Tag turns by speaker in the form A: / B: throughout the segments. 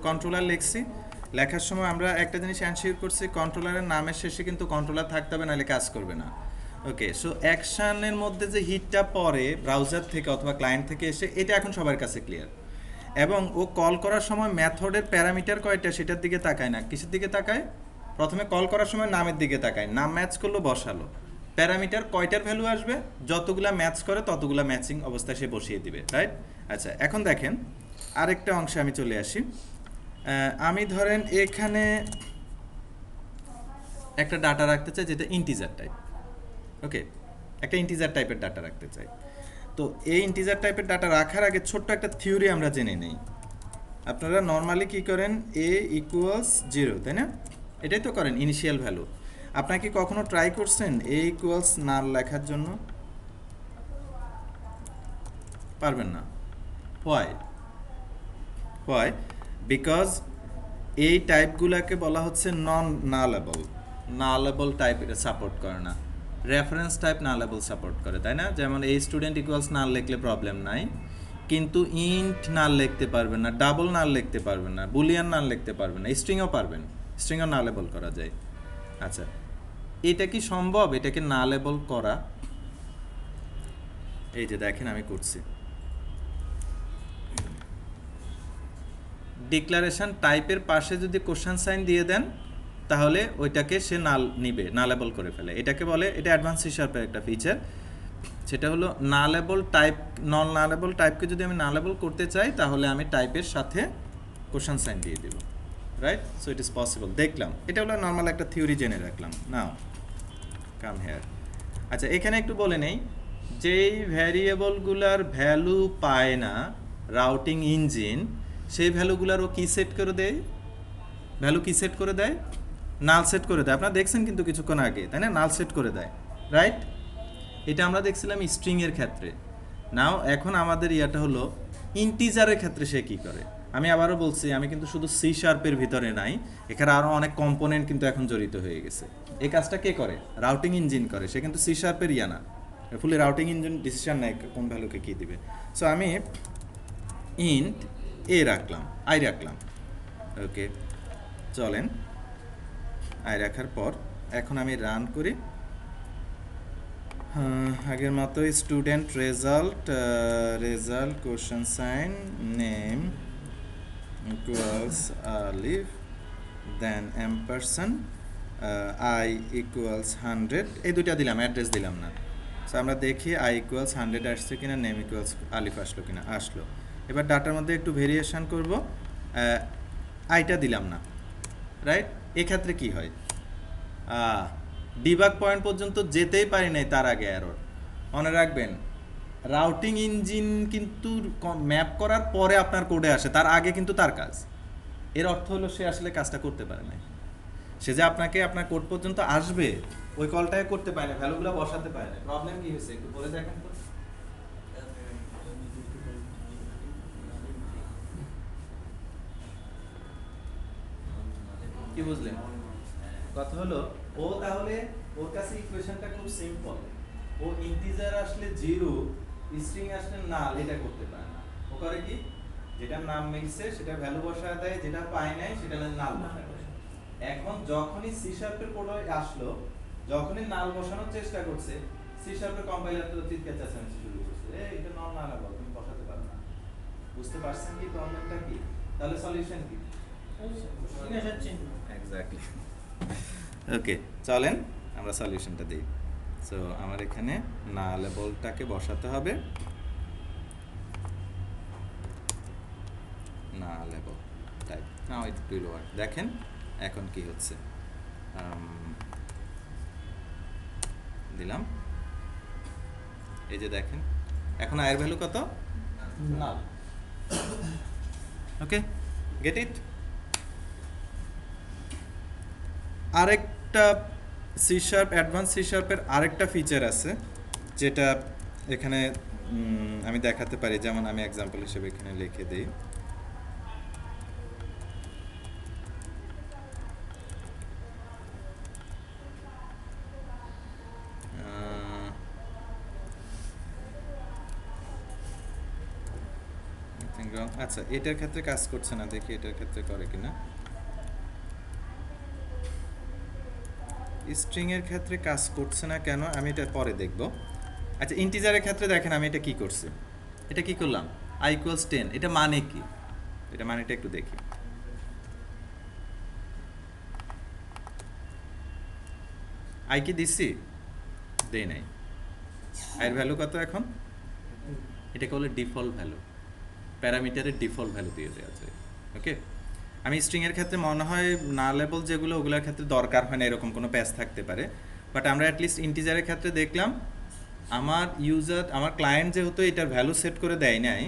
A: Controller লিখছি, লেখার সময় আমরা একটা জিনিস এনশিওর করছি, কন্ট্রোলারের নামের শেষে কিন্তু কন্ট্রোলার থাকতে হবে, নাহলে কাজ করবে না। ওকে, সো অ্যাকশানের মধ্যে যে হিটটা পড়ে ব্রাউজার থেকে অথবা ক্লায়েন্ট থেকে এসে, এটা এখন সবার কাছে ক্লিয়ার। এবং ও কল করার সময় মেথডের প্যারামিটার কয়টা সেটার দিকে তাকায় না, কিসের দিকে তাকায়? প্রথমে কল করার সময় নামের দিকে তাকায়, নাম ম্যাচ করলো বসালো, প্যারামিটার কয়টার ভ্যালু আসবে, যতগুলা ম্যাচ করে ততগুলা ম্যাচিং অবস্থায় সে বসিয়ে দিবে, রাইট? আচ্ছা, এখন দেখেন আরেকটা অংশে আমি চলে আসি। আমি ধরেন এখানে একটা ডাটা রাখতে চাই যেটা ইন্টিজার টাইপ। ওকে, একটা ইন্টিজার টাইপের ডাটা রাখতে চাই। তো এই ইন্টিজার টাইপের ডাটা রাখার আগে ছোট্ট একটা থিওরি আমরা জেনে নেই। আপনারা নর্মালি কি করেন, এ ইকুয়ালস 0, তাই না? এটাই তো করেন ইনিশিয়াল ভ্যালু। আপনারা কি কখনো ট্রাই করছেন এ ইকুয়ালস নাল লেখার জন্য? পারবেন না। হোয়াই? হোয়াই? বিকজ এই টাইপগুলোকে বলা হচ্ছে নন নালেবল। নালেবল টাইপ এটা সাপোর্ট করে না। রেফারেন্স টাইপ নালেবল সাপোর্ট করে, তাই না? যেমন এই স্টুডেন্ট ইকুয়ালস নাল লিখলে প্রবলেম নাই, কিন্তু ইন্ট নাল লিখতে পারবেন না, ডাবল নাল লিখতে পারবেন না, বুলিয়ান নাল লিখতে পারবেন না, স্ট্রিংও পারবেন, স্ট্রিংও নালেবল করা যায়। আচ্ছা, এটা কি সম্ভব এটাকে নালেবল করা? এই যে দেখেন আমি করছি। ডিক্লারেশন টাইপের পাশে যদি কোশ্চেন সাইন দিয়ে দেন, তাহলে ওইটাকে সে নাল নিবে, নালেবল করে ফেলে। এটাকে বলে, এটা অ্যাডভান্স সি শার্পের একটা ফিচার, সেটা হলো নালেবল টাইপ। নন নালেবল টাইপকে যদি আমি নালেবল করতে চাই, তাহলে আমি টাইপের সাথে কোশ্চেন সাইন দিয়ে দেব, right? So it is possible. দেখলাম এটা হলো নর্মাল একটা থিওরি জেনে রাখলাম। Now come here. আচ্ছা, এখানে একটু বলে নেই, যেই ভ্যারিয়েবলগুলার ভ্যালু পায় না রাউটিং ইঞ্জিন, সেই ভ্যালুগুলার ও কি সেট করে দেয়? ভ্যালু কি সেট করে দেয়? নাল সেট করে দেয়। আপনারা দেখছেন কিন্তু কিছুক্ষণ আগে, তাই না? নাল সেট করে দেয়, রাইট? এটা আমরা দেখছিলাম স্ট্রিংয়ের ক্ষেত্রে। নাও এখন আমাদের ইয়াটা হলো ইন্টিজারের ক্ষেত্রে সে কী করে। আমি আবারও বলছি, আমি কিন্তু শুধু সি শার্পের ভিতরে নাই, এখানে আরও অনেক কম্পোনেন্ট কিন্তু এখন জড়িত হয়ে গেছে। এই কাজটা কে করে? রাউটিং ইঞ্জিন করে। সে কিন্তু সি শার্পের ইয়া না, ফুলি রাউটিং ইঞ্জিন ডিসিশন নেয় কোন ভ্যালুকে কী দিবে। সো আমি ইন্ট এ রাখলাম, আই রাখলাম। ওকে, চলেন আই রাখার পর এখন আমি রান করি। আগের মতোই student result, result question sign name equals Alif, then এম্পারসেন্ট I equals 100, এই দুইটা দিলাম, অ্যাড্রেস দিলাম না। সো আমরা দেখি আই ইকুয়ালস 100 আসছে কিনা, নেম ইকুয়ালস আলিফ আসলো কিনা। আসলো। এবার ডাটার মধ্যে একটু ভেরিয়েশন করব, আইটা দিলাম না, রাইট? এক্ষেত্রে কি হয়? ডিবাগ পয়েন্ট পর্যন্ত যেতেই পারি নাই, তার আগে এরর। মনে রাখবেন, রাউটিং ইঞ্জিন কিন্তু ম্যাপ করার পরে আপনার কোডে আসে, তার আগে কিন্তু তার কাজ। এর অর্থ হলো সে আসলে কাজটা করতে পারে নাই। সে যে আপনাকে আপনার কোড পর্যন্ত আসবে, ওই কলটাই করতে পারে না, ভ্যালুগুলো বসাতে পারে না। প্রবলেম কি হয়েছে একটু বলে দেখেন তো। কি বুঝলেন? কথা হলো, ও তাহলে ওর কাছে ইকুয়েশনটা খুব সিম্পল। ও ইন্টিজার আসলে 0, স্ট্রিং আসলে নাল, এটা করতে পারে না। ও করে কি, যেটা নাম মিলছে সেটা ভ্যালু বসায় দেয়, যেটা পায় নাই সেটা নাল বসায় দেয়। এখন যখনই সি শার্পের কোড আসলো, যখনই নাল বসানোর চেষ্টা করছে, সি শার্পের কম্পাইলার তো চিৎকার চেঁচামেচি শুরু করছে, এটা নন নালেবল, তুমি বসাতে পারো না। বুঝতে পারছেন কি প্রবলেমটা কি? তাহলে সলিউশন কি? এক্স্যাক্টলি। ওকে, চলেন আমরা সলিউশনটা দিই। সো আমার এখানে নালেবলটাকে বসাতে হবে, nullable type. Now it will work. দেখেন এখন কি হচ্ছে। দিলাম, এই যে দেখেন এখন আয়ের ভ্যালু কত? নাল। ওকে, গেট ইট? আরেকটা সি শার্প, অ্যাডভান্স সি শার্পের আরেকটা ফিচার আছে, যেটা এখানে আমি দেখাতে পারি। যেমন আমি এক্সাম্পল হিসেবে এখানে লিখে দিই, রং, আচ্ছা এটার ক্ষেত্রে কাজ করছে না, দেখি এটার ক্ষেত্রে করে কিনা। স্ট্রিং এর ক্ষেত্রে কাজ করছে না কেন আমি এটা পরে দেখব। আচ্ছা ইন্টিজারের ক্ষেত্রে দেখেন আমি এটা কি করছি, এটা কি করলাম, i = 10, এটা মানে কি, এটা মানেটা একটু দেখি। আই কি দিছি, দেই নাই। আয়ের ভ্যালু কত এখন, এটাকে বলে ডিফল্ট ভ্যালু, প্যারামিটারের ডিফল্ট ভ্যালু দিয়ে দেওয়া আছে। ওকে, আমি স্ট্রিংয়ের ক্ষেত্রে মনে হয় না লেবল যেগুলো ওগুলোর ক্ষেত্রে দরকার হয় না, এরকম কোনো প্যাচ থাকতে পারে, বাট আমরা অ্যাটলিস্ট ইন্টিজারের ক্ষেত্রে দেখলাম আমার ইউজার, আমার ক্লায়েন্ট যেহেতু এটার ভ্যালু সেট করে দেয় নাই,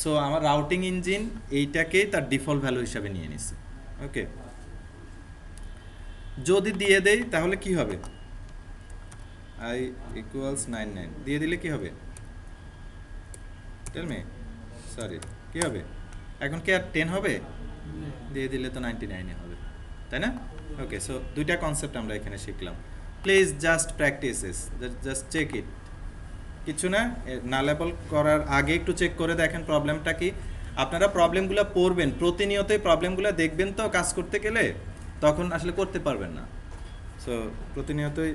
A: সো আমার রাউটিং ইঞ্জিন এইটাকেই তার ডিফল্ট ভ্যালু হিসাবে নিয়ে নিছে। ওকে, যদি দিয়ে দেই তাহলে কি হবে, i = 99 দিয়ে দিলে কি হবে, টেল মি, সরি কি হবে, এখন কি আর 10 হবে, দিয়ে দিলে তো 99 হবে, তাই না? ওকে, সো দুইটা কনসেপ্ট আমরা এখানে শিখলাম। Please just practices, just check it, কিছু না, নালেবল করার আগে একটু চেক করে দেখেন প্রবলেমটা কি। আপনারা প্রবলেমগুলো পড়বেন, প্রতিনিয়তই প্রবলেমগুলো দেখবেন, তো কাজ করতে গেলে তখন আসলে করতে পারবেন না। সো প্রতিনিয়তই